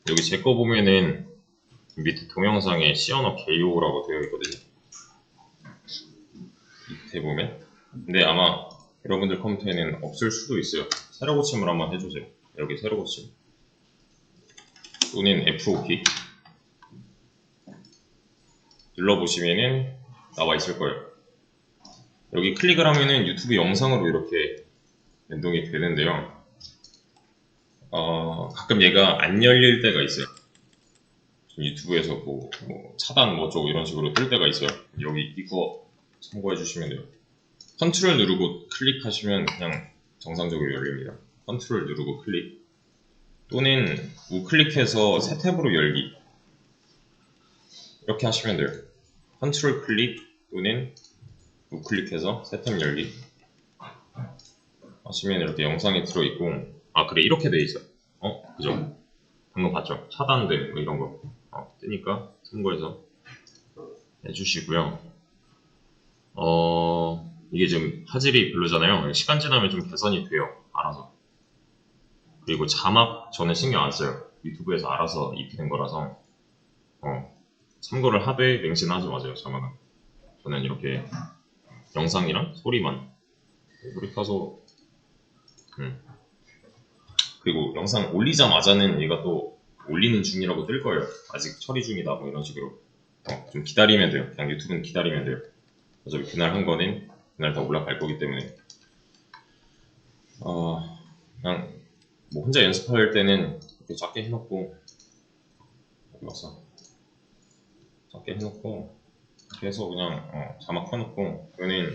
여기 제 거 보면은 밑에 동영상에 시어너 게이오라고 되어 있거든요. 밑에 보면. 근데 아마 여러분들 컴퓨터에는 없을 수도 있어요. 새로 고침을 한번 해주세요. 여기 새로 고침. 또는 F5키. 눌러보시면은 나와 있을 거예요. 여기 클릭을 하면은 유튜브 영상으로 이렇게 연동이 되는데요. 가끔 얘가 안 열릴 때가 있어요. 유튜브에서 뭐 차단 어쩌고 이런 식으로 뜰 때가 있어요. 여기 이거 참고해 주시면 돼요. 컨트롤 누르고 클릭하시면 그냥 정상적으로 열립니다. 컨트롤 누르고 클릭 또는 우클릭해서 새 탭으로 열기 이렇게 하시면 돼요. 컨트롤 클릭 또는 우클릭해서 새 탭 열기 하시면 이렇게 영상이 들어있고, 아 그래 이렇게 돼 있어요. 그죠? 방금 봤죠? 차단돼 뭐 이런 거 뜨니까 참고해서 해주시고요. 이게 지금 화질이 별로잖아요. 시간 지나면 좀 개선이 돼요. 알아서. 그리고 자막 저는 신경 안 써요. 유튜브에서 알아서 입히는 거라서 참고를 하되 맹신하지 마세요. 자막은. 저는 이렇게 영상이랑 소리만 소리 켜서 그리고 영상 올리자마자는 얘가 또 올리는 중이라고 뜰 거예요. 아직 처리 중이다 뭐 이런 식으로 좀 기다리면 돼요. 그냥 유튜브는 기다리면 돼요. 어차피 그날 한 거는 그날 다 올라갈 거기 때문에 그냥 뭐 혼자 연습할 때는 이렇게 작게 해놓고 와서 작게 해놓고 이렇게 해서 그냥 자막 켜놓고 그러면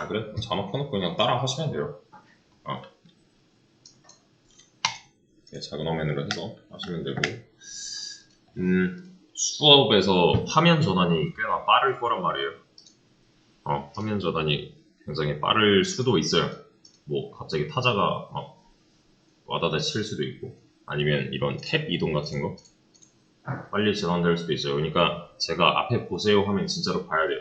그래? 자막 켜놓고 그냥 따라 하시면 돼요. 작은 화면으로 해서 하시면 되고 수업에서 화면 전환이 꽤나 빠를 거란 말이에요. 화면 전환이 굉장히 빠를 수도 있어요. 뭐 갑자기 타자가 막 와다다 칠 수도 있고 아니면 이런 탭 이동 같은 거 빨리 전환될 수도 있어요. 그러니까 제가 앞에 보세요 하면 진짜로 봐야 돼요.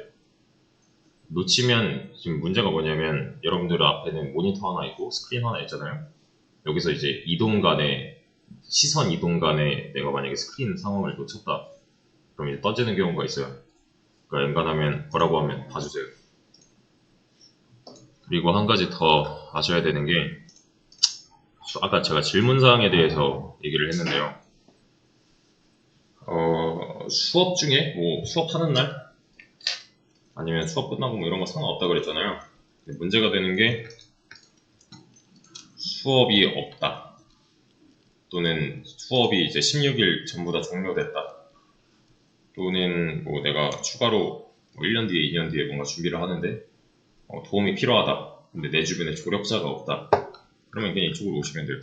놓치면 지금 문제가 뭐냐면 여러분들 앞에는 모니터 하나 있고 스크린 하나 있잖아요. 여기서 이제 이동 간에 시선 이동 간에 내가 만약에 스크린 상황을 놓쳤다 그럼 이제 떠지는 경우가 있어요. 그러니까 웬간하면 뭐라고 하면 봐주세요. 그리고 한 가지 더 아셔야 되는 게 아까 제가 질문사항에 대해서 얘기를 했는데요. 수업 중에 뭐 수업하는 날 아니면 수업 끝나고 뭐 이런 거 상관없다 그랬잖아요. 문제가 되는 게 수업이 없다 또는 수업이 이제 16일 전부 다 종료됐다 또는 뭐 내가 추가로 뭐 1년 뒤에 2년 뒤에 뭔가 준비를 하는데 도움이 필요하다 근데 내 주변에 조력자가 없다 그러면 그냥 이쪽으로 오시면 돼요.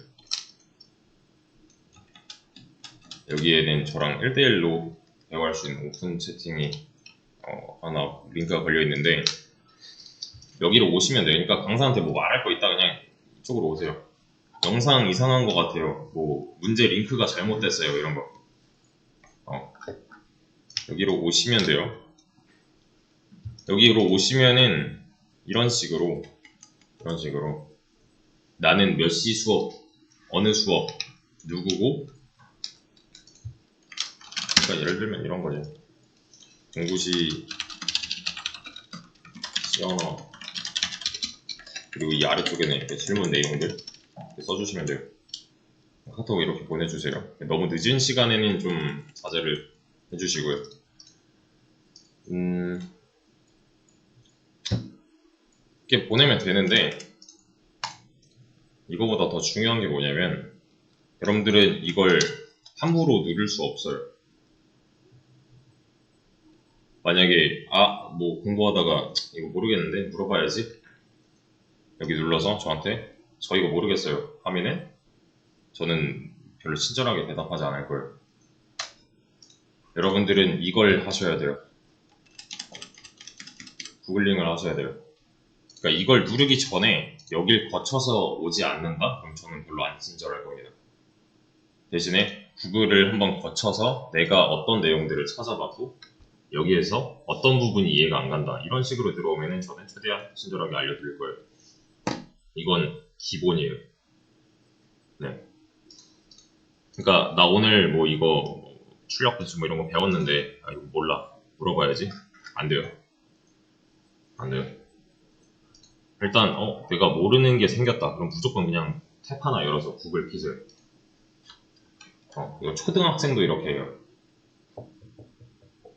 여기에는 저랑 1대1로 대화할 수 있는 오픈 채팅이 하나 링크가 걸려 있는데 여기로 오시면 돼요. 그러니까 강사한테 뭐 말할 거 있다 그냥 이쪽으로 오세요. 영상 이상한 거 같아요. 뭐 문제 링크가 잘못됐어요. 이런 거. 여기로 오시면 돼요. 여기로 오시면은 이런 식으로 나는 몇 시 수업, 어느 수업, 누구고 그러니까 예를 들면 이런 거죠. 공구시 시언어 그리고 이 아래쪽에는 이렇게 질문 내용들 이렇게 써주시면 돼요. 카톡 이렇게 보내주세요. 너무 늦은 시간에는 좀 자제를 해주시고요. 이렇게 보내면 되는데 이거보다 더 중요한 게 뭐냐면 여러분들은 이걸 함부로 누를 수 없어요. 만약에 뭐 공부하다가 이거 모르겠는데 물어봐야지 여기 눌러서 저한테 저 이거 모르겠어요 하면은 저는 별로 친절하게 대답하지 않을 거예요. 여러분들은 이걸 하셔야 돼요. 구글링을 하셔야 돼요. 그러니까 이걸 누르기 전에 여길 거쳐서 오지 않는다? 그럼 저는 별로 안 친절할 겁니다. 대신에 구글을 한번 거쳐서 내가 어떤 내용들을 찾아봐도 여기에서 어떤 부분이 이해가 안 간다 이런 식으로 들어오면 저는 최대한 친절하게 알려드릴 거예요. 이건 기본이에요. 네. 그러니까 나 오늘 뭐 이거 출력 배수 뭐 이런 거 배웠는데 아 이거 몰라 물어봐야지. 안 돼요. 안 돼요. 일단 내가 모르는 게 생겼다. 그럼 무조건 그냥 탭 하나 열어서 구글 킷을. 이거 초등학생도 이렇게 해요.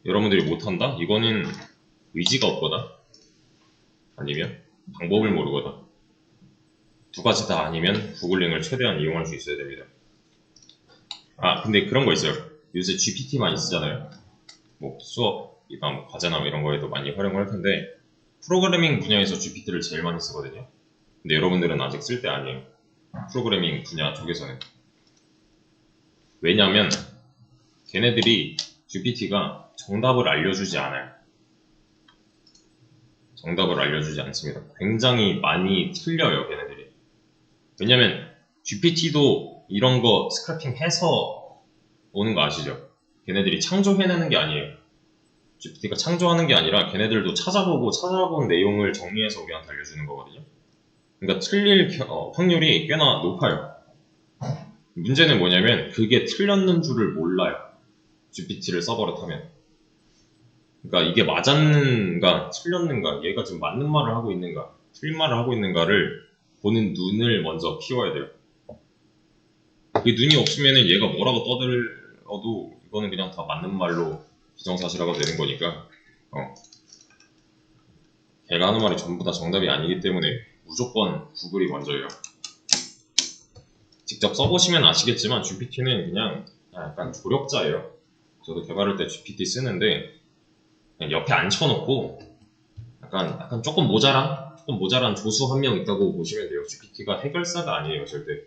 여러분들이 못한다? 이거는 의지가 없거나 아니면 방법을 모르거나 두 가지 다 아니면 구글링을 최대한 이용할 수 있어야 됩니다. 아 근데 그런 거 있어요. 요새 GPT 많이 쓰잖아요. 뭐 수업이나 뭐 과제나 뭐 이런 거에도 많이 활용을 할 텐데 프로그래밍 분야에서 GPT를 제일 많이 쓰거든요. 근데 여러분들은 아직 쓸 때 아니에요. 프로그래밍 분야 쪽에서는. 왜냐면 걔네들이 GPT가 정답을 알려주지 않아요. 정답을 알려주지 않습니다. 굉장히 많이 틀려요, 걔네들이. 왜냐면 GPT도 이런 거 스크래핑 해서 오는 거 아시죠? 걔네들이 창조해내는 게 아니에요. GPT가 창조하는 게 아니라 걔네들도 찾아본 내용을 정리해서 우리한테 알려주는 거거든요. 그러니까 틀릴 확률이 꽤나 높아요. 문제는 뭐냐면 그게 틀렸는 줄을 몰라요. GPT를 서버로 타면. 그러니까 이게 맞았는가 틀렸는가 얘가 지금 맞는 말을 하고 있는가 틀린 말을 하고 있는가를 보는 눈을 먼저 키워야 돼요. 그 눈이 없으면 얘가 뭐라고 떠들어도 이거는 그냥 다 맞는 말로 기정사실화가 되는 거니까 걔가 하는 말이 전부 다 정답이 아니기 때문에 무조건 구글이 먼저예요. 직접 써보시면 아시겠지만 GPT는 그냥 약간 조력자예요. 저도 개발할 때 GPT 쓰는데 그냥 옆에 앉혀놓고 약간 조금 모자란 조수 한 명 있다고 보시면 돼요. GPT가 해결사가 아니에요, 절대.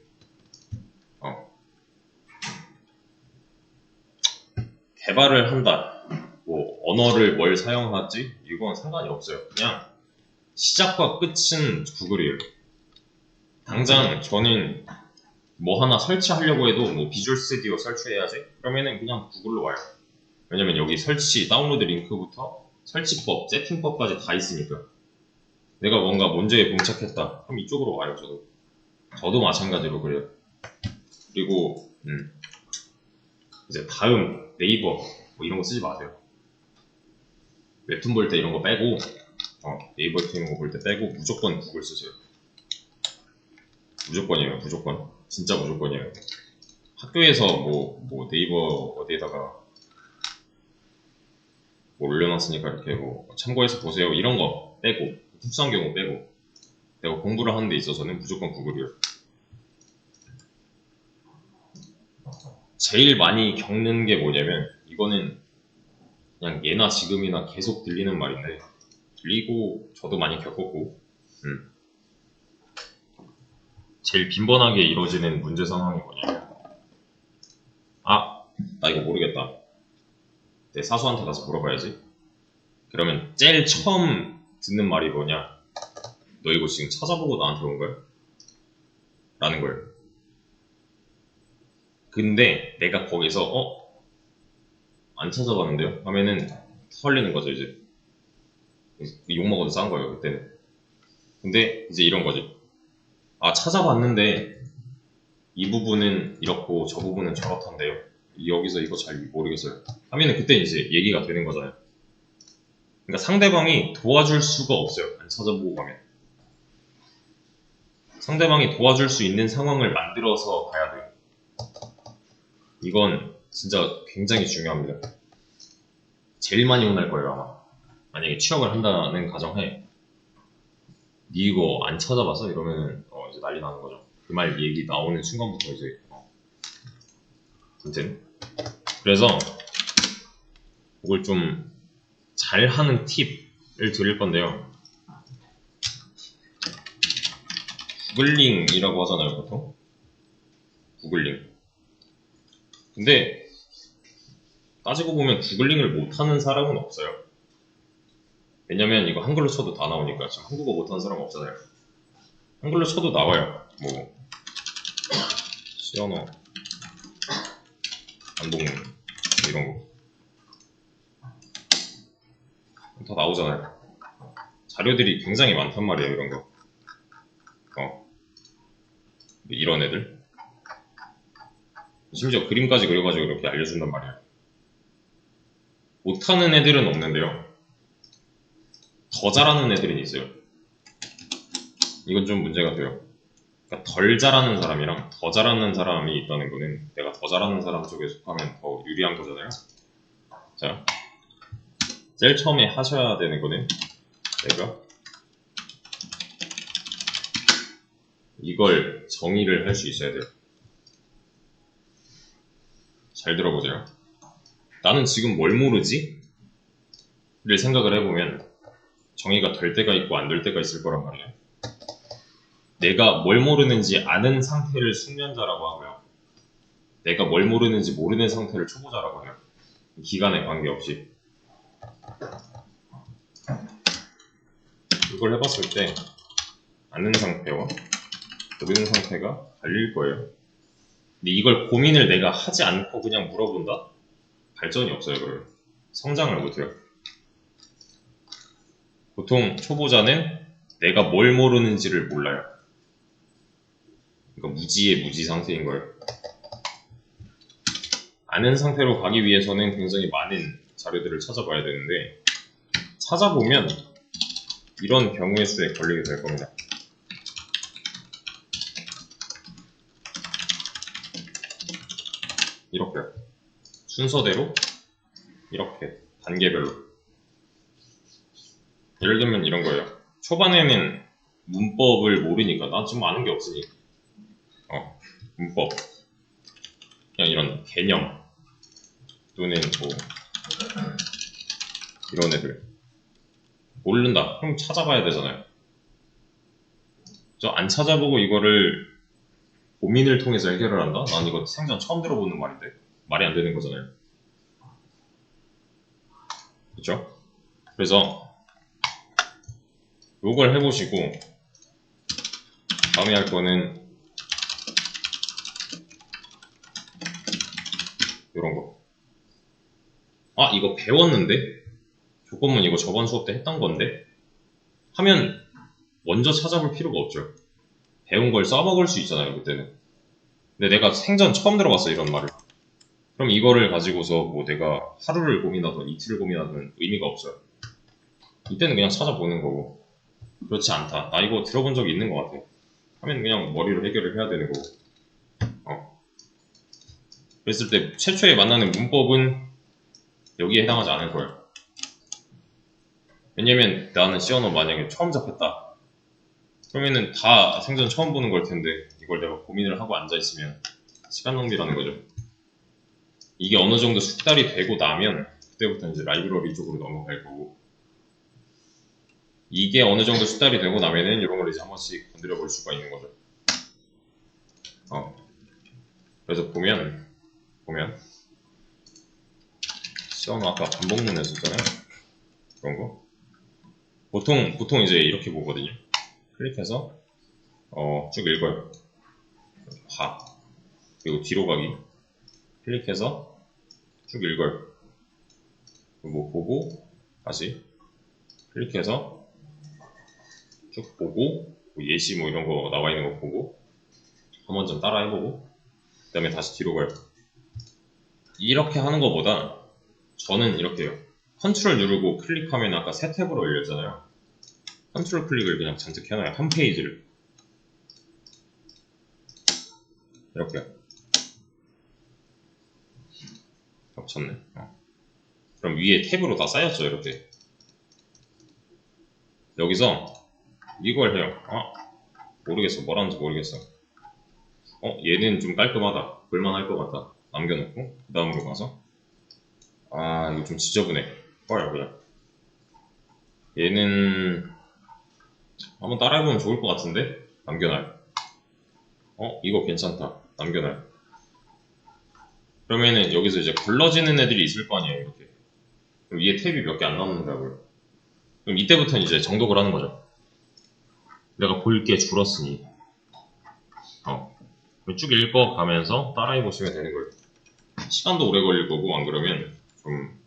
개발을 한다. 뭐 언어를 뭘 사용할지 이건 상관이 없어요. 그냥 시작과 끝은 구글이에요. 당장 저는 뭐 하나 설치하려고 해도 뭐 비주얼 스튜디오 설치해야지? 그러면은 그냥 구글로 와요. 왜냐면 여기 설치, 다운로드 링크부터 설치법, 세팅법까지 다 있으니까. 내가 뭔가 문제에 봉착했다. 그럼 이쪽으로 와요, 저도 마찬가지로 그래요. 그리고 이제 다음 네이버 뭐 이런 거 쓰지 마세요. 웹툰 볼 때 이런 거 빼고 네이버 이런 거 볼 때 빼고 무조건 구글 쓰세요. 무조건이에요. 무조건. 진짜 무조건이에요. 학교에서 뭐 네이버 어디에다가 뭐 올려놨으니까 이렇게 뭐 참고해서 보세요. 이런 거 빼고 특수한 경우 빼고 내가 공부를 하는 데 있어서는 무조건 구글이에요. 제일 많이 겪는 게 뭐냐면 이거는 그냥 예나 지금이나 계속 들리는 말인데 들리고 저도 많이 겪었고 제일 빈번하게 이루어지는 문제 상황이 뭐냐면 나 이거 모르겠다. 내 사수한테 가서 물어봐야지. 그러면 제일 처음 듣는 말이 뭐냐? 너 이거 지금 찾아보고 나한테 온 거야? 라는 거예요. 근데 내가 거기서 안 찾아봤는데요? 하면은 털리는 거죠 이제. 욕먹어도 싼 거예요 그때는. 근데 이제 이런 거지. 찾아봤는데 이 부분은 이렇고 저 부분은 저렇던데요. 여기서 이거 잘 모르겠어요. 하면은 그때 이제 얘기가 되는 거잖아요. 그러니까 상대방이 도와줄 수가 없어요. 안 찾아보고 가면. 상대방이 도와줄 수 있는 상황을 만들어서 가야 돼요. 이건 진짜 굉장히 중요합니다. 제일 많이 혼날 거예요 아마. 만약에 취업을 한다는 가정하에 니 이거 안 찾아봐서 이러면은 이제 난리 나는 거죠. 그 말 얘기 나오는 순간부터 이제 아무튼 그래서 그걸 좀 잘하는 팁을 드릴 건데요. 구글링이라고 하잖아요 보통. 구글링. 근데 따지고 보면 구글링을 못하는 사람은 없어요. 왜냐면 이거 한글로 쳐도 다 나오니까. 지금 한국어 못하는 사람 없잖아요. 한글로 쳐도 나와요. 뭐 시언어 안동 이런 거 다 나오잖아요. 자료들이 굉장히 많단 말이에요. 이런 거 이런 애들 심지어 그림까지 그려가지고 이렇게 알려준단 말이야. 못하는 애들은 없는데요. 더 잘하는 애들은 있어요. 이건 좀 문제가 돼요. 그러니까 덜 잘하는 사람이랑 더 잘하는 사람이 있다는 거는 내가 더 잘하는 사람 쪽에 속하면 더 유리한 거잖아요. 자, 제일 처음에 하셔야 되는 거는 내가 이걸 정의를 할 수 있어야 돼요. 잘 들어보세요. 나는 지금 뭘 모르지? 를 생각을 해보면 정의가 될 때가 있고 안 될 때가 있을 거란 말이에요. 내가 뭘 모르는지 아는 상태를 숙련자라고 하고요. 내가 뭘 모르는지 모르는 상태를 초보자라고 해요. 기간에 관계없이. 이걸 해봤을 때 아는 상태와 모르는 상태가 갈릴 거예요. 근데 이걸 고민을 내가 하지 않고 그냥 물어본다? 발전이 없어요. 그걸 성장을 못해요. 보통 초보자는 내가 뭘 모르는지를 몰라요. 그러니까 무지의 무지 상태인 거예요. 아는 상태로 가기 위해서는 굉장히 많은 자료들을 찾아봐야 되는데 찾아보면 이런 경우의 수에 걸리게 될 겁니다. 이렇게요. 순서대로 이렇게 단계별로. 예를 들면 이런 거예요. 초반에는 문법을 모르니까 난 지금 아는 게 없으니 문법 그냥 이런 개념 또는 뭐 이런 애들 모른다. 그럼 찾아봐야 되잖아요. 저 안 찾아보고 이거를 고민을 통해서 해결을 한다? 난 이거 생전 처음 들어보는 말인데 말이 안 되는 거잖아요. 그렇죠? 그래서 요걸 해보시고 다음에 할 거는 이런 거. 아, 이거 배웠는데? 조건문 이거 저번 수업 때 했던 건데? 하면 먼저 찾아볼 필요가 없죠. 배운 걸 써먹을 수 있잖아요, 그때는. 근데 내가 생전 처음 들어봤어, 이런 말을. 그럼 이거를 가지고서 뭐 내가 하루를 고민하든 이틀을 고민하든 의미가 없어요. 이때는 그냥 찾아보는 거고. 그렇지 않다. 나 이거 들어본 적이 있는 것 같아. 하면 그냥 머리로 해결을 해야 되는 거고. 그랬을 때 최초에 만나는 문법은 여기에 해당하지 않을 거예요. 왜냐면 나는 시언어 만약에 처음 접했다. 그러면은 다 생전 처음 보는 걸 텐데 이걸 내가 고민을 하고 앉아있으면 시간 낭비라는 거죠. 이게 어느 정도 숙달이 되고 나면 그때부터 이제 라이브러리 쪽으로 넘어갈 거고 이게 어느 정도 숙달이 되고 나면은 이런 걸 이제 한 번씩 건드려 볼 수가 있는 거죠. 그래서 보면 시언어 아까 반복문 했었잖아요. 그런 거 보통 이제 이렇게 보거든요. 클릭해서 쭉 읽어요. 봐. 그리고 뒤로 가기. 클릭해서 쭉 읽어요. 뭐 보고 다시 클릭해서 쭉 보고 뭐 예시 뭐 이런 거 나와 있는 거 보고 한번 좀 따라 해보고 그 다음에 다시 뒤로 가요. 이렇게 하는 것보다 저는 이렇게 해요. 컨트롤 누르고 클릭하면 아까 새 탭으로 열렸잖아요. 컨트롤 클릭을 그냥 잔뜩 해놔요. 한 페이지를 이렇게 겹쳤네. 그럼 위에 탭으로 다 쌓였죠. 이렇게 여기서 이걸 해요. 모르겠어. 뭐라는지 모르겠어. 얘는 좀 깔끔하다. 볼만할 것 같다. 남겨놓고 그 다음으로 가서 이거 좀 지저분해. 꺼요 그냥. 얘는 한번 따라해보면 좋을 것 같은데? 남겨놔요. 이거 괜찮다. 남겨놔요. 그러면은 여기서 이제 굴러지는 애들이 있을 거 아니에요. 이렇게. 그럼 위에 탭이 몇 개 안 남는다고요. 그럼 이때부터는 이제 정독을 하는 거죠. 내가 볼 게 줄었으니 쭉 읽어가면서 따라해보시면 되는 거예요. 시간도 오래 걸릴 거고 안 그러면 좀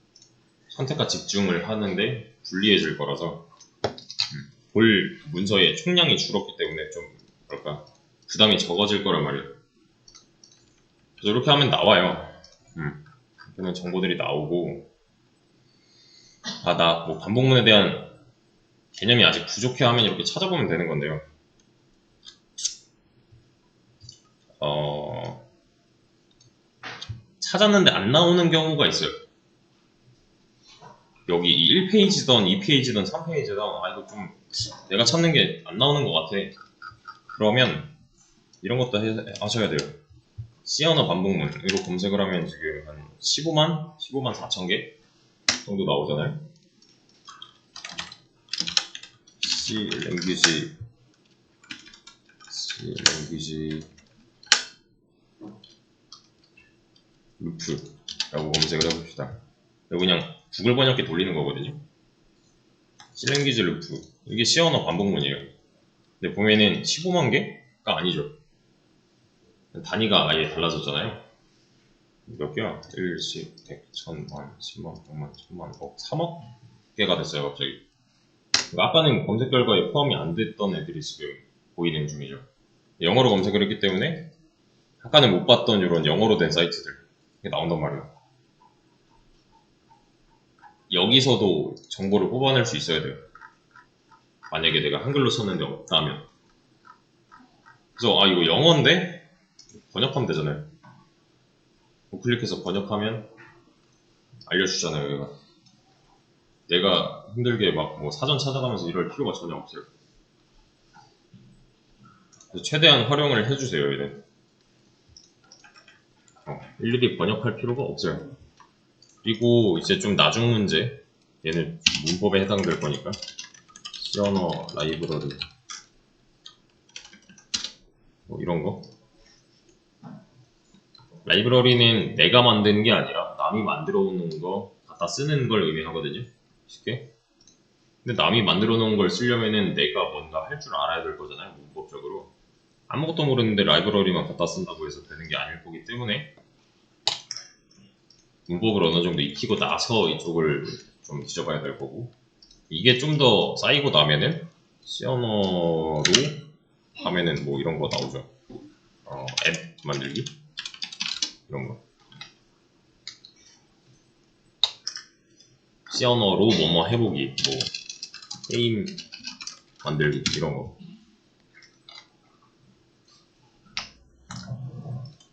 선택과 집중을 하는데 불리해질 거라서 볼 문서의 총량이 줄었기 때문에 좀 뭐랄까 부담이 적어질 거란 말이에요. 그래서 이렇게 하면 나와요. 이렇게는 정보들이 나오고, 나 뭐 반복문에 대한 개념이 아직 부족해 하면 이렇게 찾아보면 되는 건데요. 찾았는데 안 나오는 경우가 있어요. 여기 이 1페이지든 2페이지든 3페이지든 이거 좀 내가 찾는 게 안 나오는 것 같아. 그러면 이런 것도 하셔야 돼요. C 언어 반복문으로 검색을 하면 지금 한 15만 4천 개 정도 나오잖아요. C 랭귀지 루프라고 검색을 해봅시다. 이거 그냥 구글 번역기 돌리는 거거든요. C 랭귀지 루프, 이게 C 언어 반복문이에요. 근데 보면은 15만 개가 아니죠. 단위가 아예 달라졌잖아요. 몇 개야? 1, 10, 100, 1000만, 10만, 100만, 1000만, 3억 개가 됐어요, 갑자기. 그러니까 아까는 검색 결과에 포함이 안 됐던 애들이 지금 보이는 중이죠. 영어로 검색을 했기 때문에 아까는 못 봤던 이런 영어로 된 사이트들 이게 나온단 말이에요. 여기서도 정보를 뽑아낼 수 있어야 돼요. 만약에 내가 한글로 썼는데 없다면. 그래서 이거 영어인데 번역하면 되잖아요. 클릭해서 번역하면 알려주잖아요. 얘가. 내가 힘들게 막 뭐 사전 찾아가면서 이럴 필요가 전혀 없어요. 그래서 최대한 활용을 해주세요. 이런 일일이 번역할 필요가 없어요. 그리고 이제 좀 나중 문제, 얘는 문법에 해당될 거니까 C 언어 라이브러리 뭐 이런 거. 라이브러리는 내가 만드는 게 아니라 남이 만들어 놓은 거 갖다 쓰는 걸 의미하거든요. 쉽게. 근데 남이 만들어 놓은 걸 쓰려면은 내가 뭔가 할 줄 알아야 될 거잖아요. 문법적으로. 아무것도 모르는데 라이브러리만 갖다 쓴다고 해서 되는 게 아닐 거기 때문에 문법을 어느 정도 익히고 나서 이쪽을 좀 뒤져봐야 될 거고, 이게 좀 더 쌓이고 나면은 C 언어로 하면은 뭐 이런 거 나오죠. 앱 만들기 이런 거. C 언어로 뭐뭐 해보기, 뭐 게임 만들기 이런 거.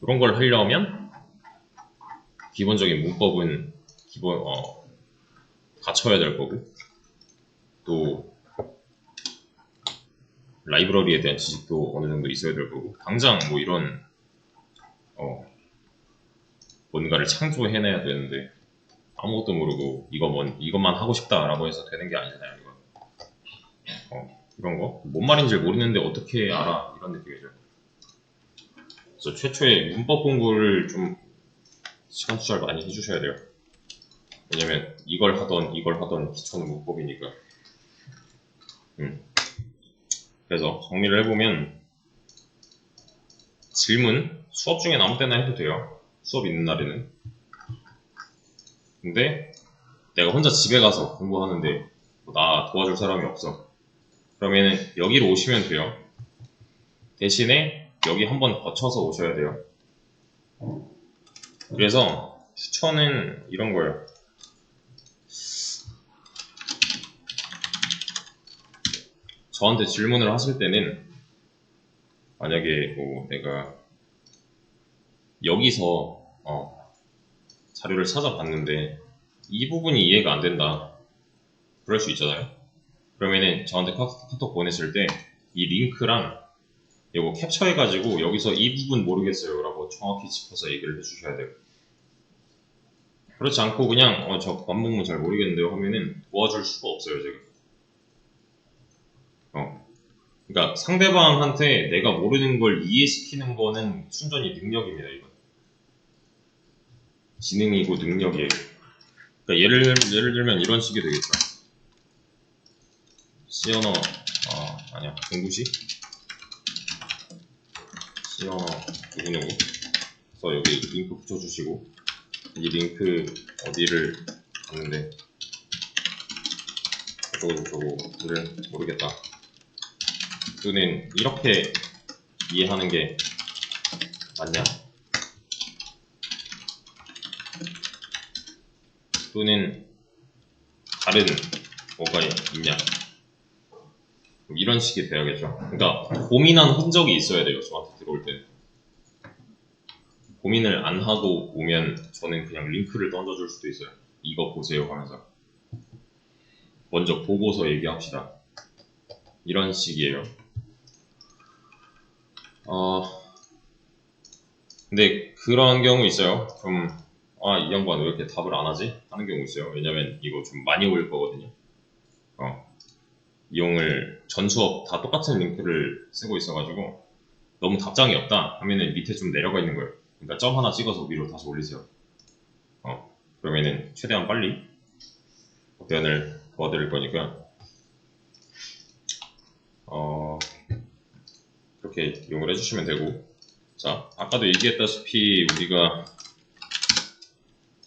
그런 걸 하려면 기본적인 문법은 갖춰야 될 거고, 또 라이브러리에 대한 지식도 어느 정도 있어야 될 거고, 당장 뭐 이런 뭔가를 창조해내야 되는데 아무것도 모르고 이것만 하고 싶다라고 해서 되는 게 아니잖아요. 이건. 이런 거 뭔 말인지 모르는데 어떻게 알아, 이런 느낌이죠. 그래서 최초에 문법 공부를 좀 시간 투자를 많이 해주셔야 돼요. 왜냐면 이걸 하던 기초는 문법이니까. 그래서 정리를 해보면, 질문 수업 중에 아무 때나 해도 돼요. 수업 있는 날에는. 근데 내가 혼자 집에 가서 공부하는데 나 도와줄 사람이 없어. 그러면은 여기로 오시면 돼요. 대신에 여기 한번 거쳐서 오셔야 돼요. 그래서 추천은 이런 거예요. 저한테 질문을 하실 때는, 만약에 뭐 내가 여기서 자료를 찾아봤는데 이 부분이 이해가 안 된다, 그럴 수 있잖아요. 그러면은 저한테 카톡 보냈을 때 이 링크랑 이거 캡처해가지고 여기서 이 부분 모르겠어요 라고 정확히 짚어서 얘기를 해주셔야 돼요. 그렇지 않고 그냥 저 반복문 잘 모르겠는데요 하면은 도와줄 수가 없어요, 제가. 그러니까 상대방한테 내가 모르는 걸 이해시키는 거는 순전히 능력입니다. 이건 지능이고 능력이에요. 그러니까 예를 들면 이런 식이 되겠다. C 언어 아니야, 공부시 C 언어 누구누구. 그래서 여기 링크 붙여주시고, 이 링크 어디를 갔는데 저거를 모르겠다. 또는 이렇게 이해하는 게 맞냐? 또는 다른 뭐가 있냐, 이런 식이 돼야겠죠. 그러니까 고민한 흔적이 있어야 돼요. 저한테 들어올 때 고민을 안 하고 오면 저는 그냥 링크를 던져줄 수도 있어요. 이거 보세요 하면서 먼저 보고서 얘기합시다, 이런 식이에요. 근데 그런 경우 있어요. 좀 이 양반 왜 이렇게 답을 안 하지? 하는 경우 있어요. 왜냐면 이거 좀 많이 올 거거든요. 이용을 전 수업 다 똑같은 링크를 쓰고 있어가지고 너무 답장이 없다 하면은 밑에 좀 내려가 있는 거예요. 그러니까 점 하나 찍어서 위로 다시 올리세요. 그러면은 최대한 빨리 답변을 도와드릴 거니까 그렇게 이용을 해주시면 되고, 자, 아까도 얘기했다시피 우리가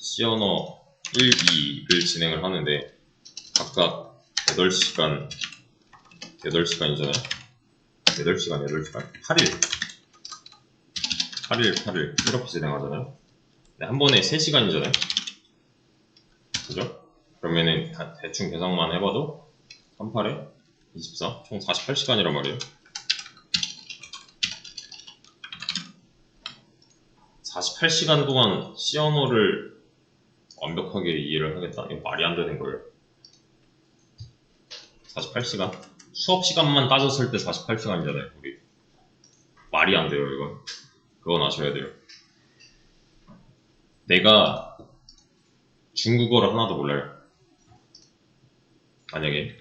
C 언어 1, 2를 진행을 하는데 각각 8시간, 8시간이잖아요. 8시간, 8일 이렇게 진행하잖아요. 한 번에 3시간이잖아요. 그죠? 그러면은 대충 계산만 해봐도 38에 24, 총 48시간이란 말이에요. 48시간 동안 C 언어를 완벽하게 이해를 하겠다, 이거 말이 안 되는 거예요. 48시간? 수업 시간만 따졌을 때 48시간이잖아요. 우리 말이 안 돼요. 이건 그건 아셔야 돼요. 내가 중국어를 하나도 몰라요. 만약에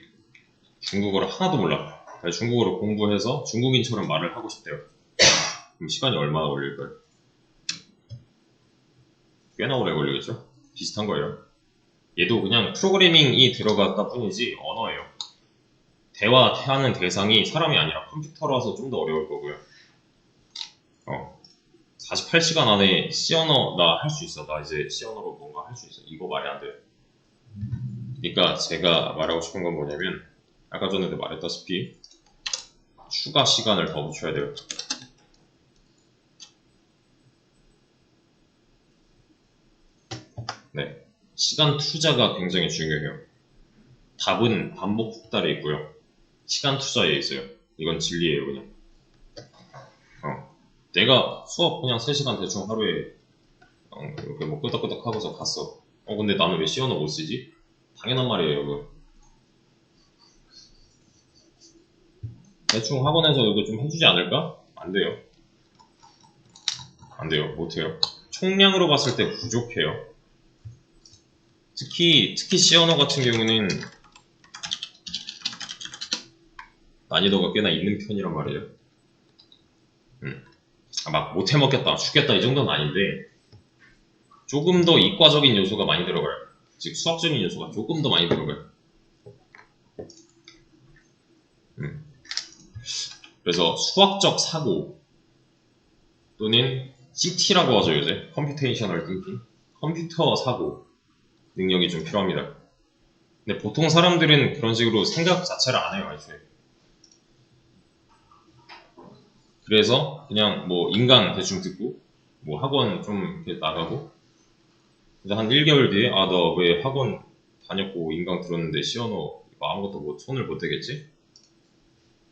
중국어를 하나도 몰라, 중국어를 공부해서 중국인처럼 말을 하고 싶대요. 그럼 시간이 얼마나 걸릴까요? 꽤나 오래 걸리겠죠? 비슷한 거예요. 얘도 그냥 프로그래밍이 들어갔다 뿐이지 언어예요. 대화하는 대상이 사람이 아니라 컴퓨터라서 좀 더 어려울 거고요. 48시간 안에 C 언어 나 할 수 있어, 나 이제 C 언어로 뭔가 할 수 있어, 이거 말이 안 돼요. 그러니까 제가 말하고 싶은 건 뭐냐면 아까 전에도 말했다시피 추가 시간을 더 붙여야 돼요. 네, 시간 투자가 굉장히 중요해요. 답은 반복复달에 있고요, 시간 투자에 있어요. 이건 진리예요. 그냥 내가 수업 그냥 3시간 대충 하루에 이렇게 뭐 끄덕끄덕 하고서 갔어. 근데 나는 왜 C 언어 못 쓰지? 당연한 말이에요. 이거 대충 학원에서 이거 좀 해주지 않을까? 안 돼요. 안 돼요. 못해요. 총량으로 봤을 때 부족해요. 특히 C 언어 같은 경우는 난이도가 꽤나 있는 편이란 말이에요. 막 못해먹겠다, 죽겠다 이 정도는 아닌데 조금 더 이과적인 요소가 많이 들어가요. 즉 수학적인 요소가 조금 더 많이 들어가요. 그래서 수학적 사고 또는 CT라고 하죠 요새, 컴퓨테이셔널 띵킹, 컴퓨터 사고 능력이 좀 필요합니다. 근데 보통 사람들은 그런 식으로 생각 자체를 안 해요. 애초에. 그래서 그냥 뭐 인강 대충 듣고 뭐 학원 좀 이렇게 나가고 이제 한 1개월 뒤에 너 왜 학원 다녔고 인강 들었는데 C 언어 아무것도 뭐 손을 못 대겠지?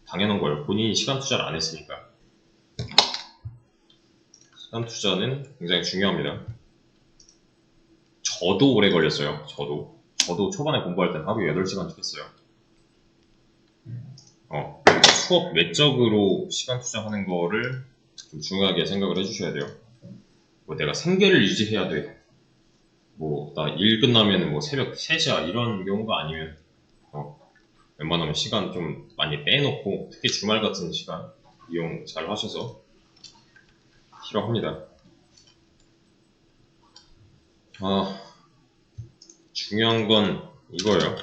당연한 거예요. 본인이 시간 투자를 안 했으니까. 시간 투자는 굉장히 중요합니다. 저도 오래 걸렸어요. 저도 초반에 공부할 땐 하루에 8시간씩 했어요. 수업 외적으로 시간 투자하는 거를 좀 중요하게 생각을 해주셔야 돼요. 뭐 내가 생계를 유지해야 돼, 뭐 나 일 끝나면 뭐 새벽 3시야 이런 경우가 아니면 웬만하면 시간 좀 많이 빼놓고 특히 주말 같은 시간 이용 잘 하셔서 필요합니다. 중요한 건 이거예요.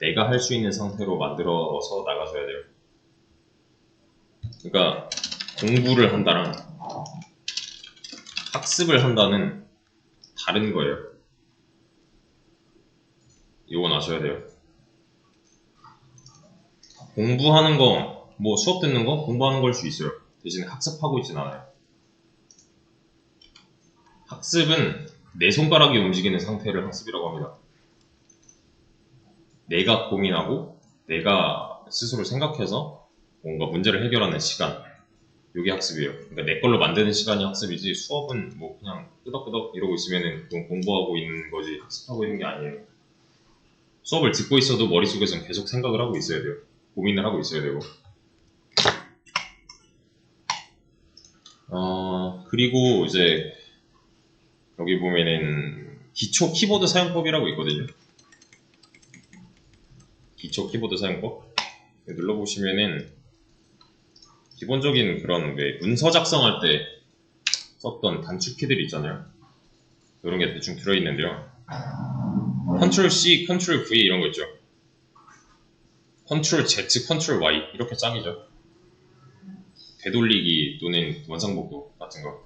내가 할 수 있는 상태로 만들어서 나가셔야 돼요. 그러니까 공부를 한다랑 학습을 한다는 다른 거예요. 이건 아셔야 돼요. 공부하는 거, 뭐 수업 듣는 거 공부하는 걸 수 있어요. 대신에 학습하고 있진 않아요. 학습은 내 손가락이 움직이는 상태를 학습이라고 합니다. 내가 고민하고 내가 스스로 생각해서 뭔가 문제를 해결하는 시간, 이게 학습이에요. 그러니까 내 걸로 만드는 시간이 학습이지, 수업은 뭐 그냥 끄덕끄덕 이러고 있으면은 그건 공부하고 있는 거지 학습하고 있는 게 아니에요. 수업을 듣고 있어도 머릿속에서는 계속 생각을 하고 있어야 돼요. 고민을 하고 있어야 되고. 그리고 이제 여기 보면은 기초 키보드 사용법이라고 있거든요. 기초 키보드 사용법 눌러보시면은 기본적인 그런 왜 문서 작성할 때 썼던 단축키들 있잖아요. 이런 게 대충 들어있는데요. Ctrl C, Ctrl V 이런 거 있죠. Ctrl Z, Ctrl Y 이렇게 짝이죠. 되돌리기 또는 원상복구 같은 거.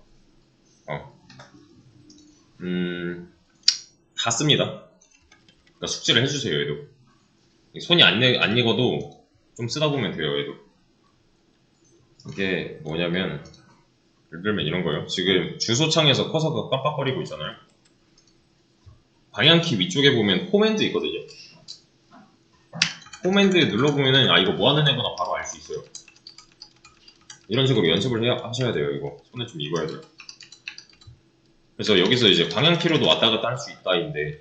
다 씁니다. 그러니까 숙지를 해주세요, 얘도. 손이 안 익어도 좀 쓰다 보면 돼요, 얘도. 이게 뭐냐면, 예를 들면 이런 거예요. 지금 주소창에서 커서가 깜빡거리고 있잖아요. 방향키 위쪽에 보면 코맨드 있거든요. 코맨드 눌러보면은, 이거 뭐 하는 애구나 바로 알 수 있어요. 이런 식으로 연습을 하셔야 돼요, 이거. 손에 좀 익어야 돼요. 그래서 여기서 이제 방향키로도 왔다 갔다 할 수 있다인데,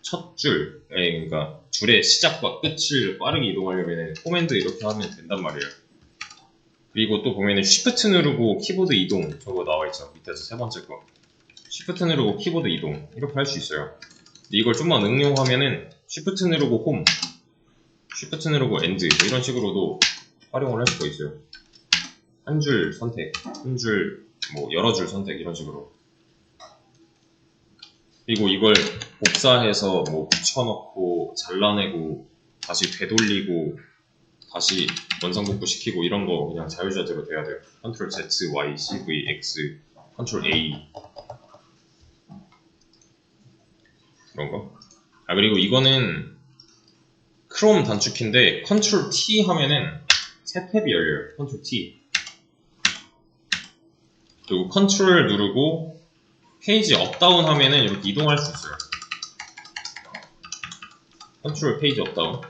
첫 줄, 그러니까 줄의 시작과 끝을 빠르게 이동하려면 코맨드 이렇게 하면 된단 말이에요. 그리고 또 보면은 Shift 누르고 키보드 이동 저거 나와있죠. 밑에서 세 번째 거. Shift 누르고 키보드 이동 이렇게 할 수 있어요. 근데 이걸 좀만 응용하면은 Shift 누르고 홈, Shift 누르고 엔드 이런 식으로도 활용을 할 수가 있어요. 한 줄 선택, 한 줄, 뭐 여러 줄 선택 이런 식으로. 그리고 이걸 복사해서 뭐 붙여넣고 잘라내고 다시 되돌리고 다시 원상복구 시키고 이런 거 그냥 자유자재로 돼야 돼요. Ctrl Z, Y, CV, X, Ctrl A 그런 거. 그리고 이거는 크롬 단축키인데 Ctrl T 하면은 새 탭이 열려요. Ctrl T. 그리고 Ctrl 누르고 페이지 업다운 하면은 이렇게 이동할 수 있어요. Ctrl 페이지 업다운.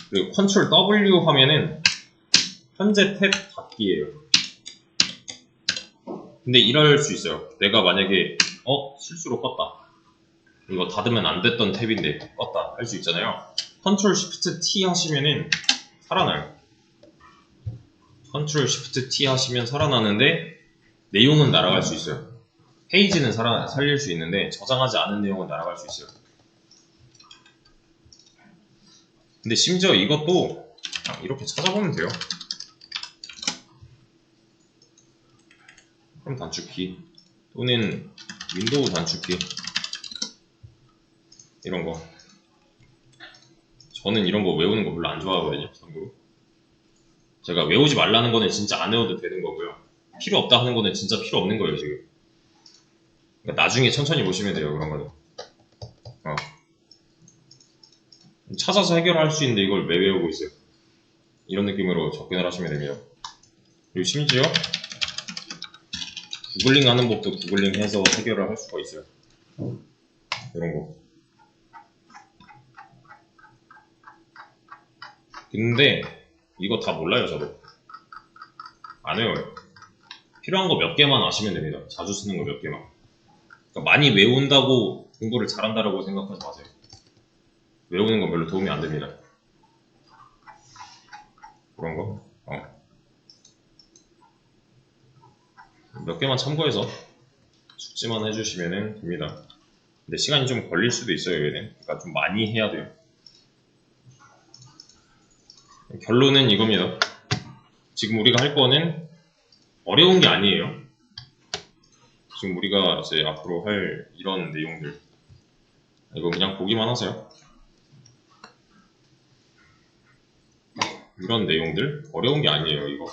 그리고 Ctrl W 하면은 현재 탭 닫기예요. 근데 이럴 수 있어요. 내가 만약에 실수로 껐다. 이거 닫으면 안 됐던 탭인데 껐다 할 수 있잖아요. Ctrl Shift T 하시면은 살아나요. Ctrl Shift T 하시면 살아나는데 내용은 날아갈 수 있어요. 페이지는 살릴 수 있는데 저장하지 않은 내용은 날아갈 수 있어요. 근데 심지어 이것도 이렇게 찾아보면 돼요. 크롬 단축키 또는 윈도우 단축키 이런 거. 저는 이런 거 외우는 거 별로 안 좋아하거든요. 참고로. 제가 외우지 말라는 거는 진짜 안 외워도 되는 거고요. 필요 없다 하는 거는 진짜 필요 없는 거예요, 지금. 그러니까 나중에 천천히 보시면 돼요, 그런 거는. 찾아서 해결할 수 있는데 이걸 왜 외우고 있어요? 이런 느낌으로 접근을 하시면 됩니다. 그리고 심지어 구글링 하는 법도 구글링 해서 해결을 할 수가 있어요. 이런 거. 근데 이거 다 몰라요, 저도. 안 외워요. 필요한 거 몇 개만 아시면 됩니다. 자주 쓰는 거 몇 개만. 그러니까 많이 외운다고 공부를 잘한다라고 생각하지 마세요. 외우는 건 별로 도움이 안 됩니다. 그런 거. 몇 개만 참고해서 숙지만 해주시면 됩니다. 근데 시간이 좀 걸릴 수도 있어요, 얘는. 그러니까 좀 많이 해야 돼요. 결론은 이겁니다. 지금 우리가 할 거는 어려운 게 아니에요. 지금 우리가 이제 앞으로 할 이런 내용들. 이거 그냥 보기만 하세요. 이런 내용들 어려운 게 아니에요. 이거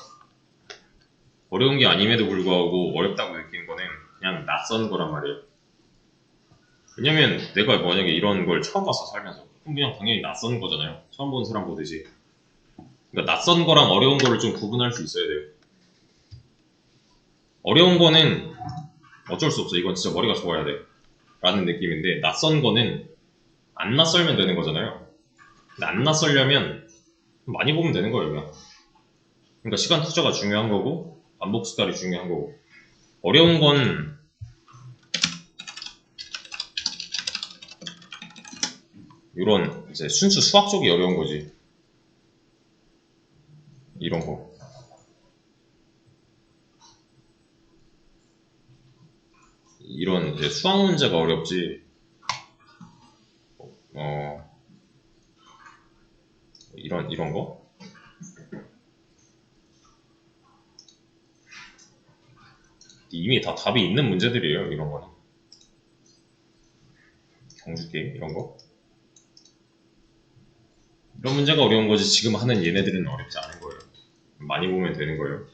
어려운 게 아님에도 불구하고 어렵다고 느끼는 거는 그냥 낯선 거란 말이에요. 왜냐면 내가 만약에 이런 걸 처음 봤어, 살면서. 그럼 그냥 당연히 낯선 거잖아요. 처음 본 사람 보듯이. 그러니까 낯선 거랑 어려운 거를 좀 구분할 수 있어야 돼요. 어려운 거는 어쩔 수 없어. 이건 진짜 머리가 좋아야 돼. 라는 느낌인데, 낯선 거는 안 낯설면 되는 거잖아요. 근데 안 낯설려면 많이 보면 되는 거예요, 그냥. 그러니까 시간 투자가 중요한 거고, 반복 수달이 중요한 거고. 어려운 건 이런 이제 순수 수학 쪽이 어려운 거지. 이런 거. 이런 이제 수학 문제가 어렵지. 이런 거? 이미 다 답이 있는 문제들이에요, 이런 거는. 경주 게임, 이런 거. 이런 문제가 어려운 거지, 지금 하는 얘네들은 어렵지 않은 거예요. 많이 보면 되는 거예요.